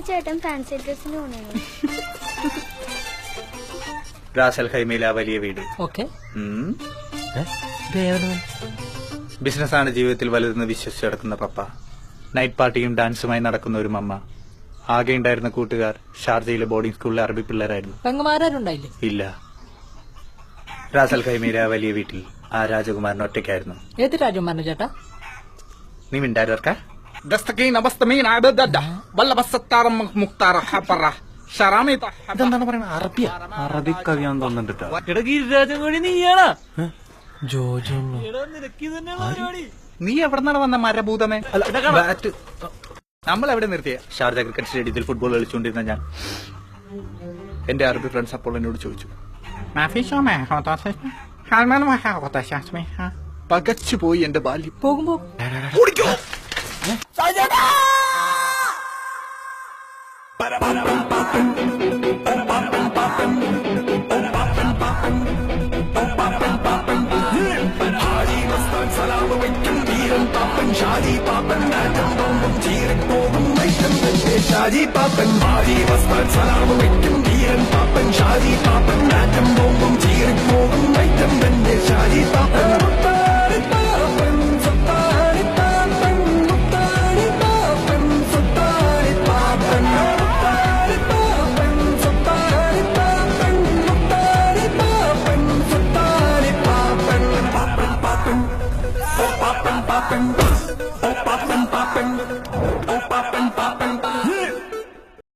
ചേട്ടൻ ഫാൻസി ഡ്രസ്സിന് പോണേനു. റാസൽ ഖൈമയിലെ ആ വലിയ വീട്. ഓക്കെ. ബിസിനസ്സാണ് ജീവിതത്തിൽ വലുതെന്ന് വിശ്വസിച്ച് നടക്കുന്ന പപ്പ. നൈറ്റ് പാർട്ടിയും ഡാൻസുമായി നടക്കുന്ന ഒരു മമ്മ. ആകെ ഉണ്ടായിരുന്ന കൂട്ടുകാർ ഷാർജയിലെ ബോർഡിംഗ് സ്കൂളിലെ അറബി പിള്ളേരായിരുന്നു. പെങ്ങമാരുണ്ടായില്ലേ? ഇല്ല. റാസൽ ഖൈമയിലെ ആ വലിയ വീട്ടിൽ ആ രാജകുമാരൻ ഒറ്റയ്ക്കായിരുന്നു. ഏത് രാജകുമാരൻ ചേട്ടാ? നീ മിണ്ടായിരുക്ക? ഇതെന്താണ് പറയുന്നത്? അറബിയാ? അറബി കവിയാന്ന് തോന്നുന്നുണ്ട്. നീ എവിടെന്നാണ് വന്ന മരഭൂതമേ? ബാറ്റ് നമ്മൾ എവിടെ നിർത്തിയ? ഷാർജ ക്രിക്കറ്റ് സ്റ്റേഡിയത്തിൽ ഫുട്ബോൾ കളിച്ചുകൊണ്ടിരുന്ന ഞാൻ. എന്റെ അറബി ഫ്രണ്ട്സ് അപ്പോൾ എന്നോട് ചോദിച്ചു, പകച്ചു പോയി എന്റെ ബാല്യം. പോകുമ്പോ ഷാജി പാപ്പൻ ഷാജി പാപ്പൻ ഷാജി പാപ്പൻ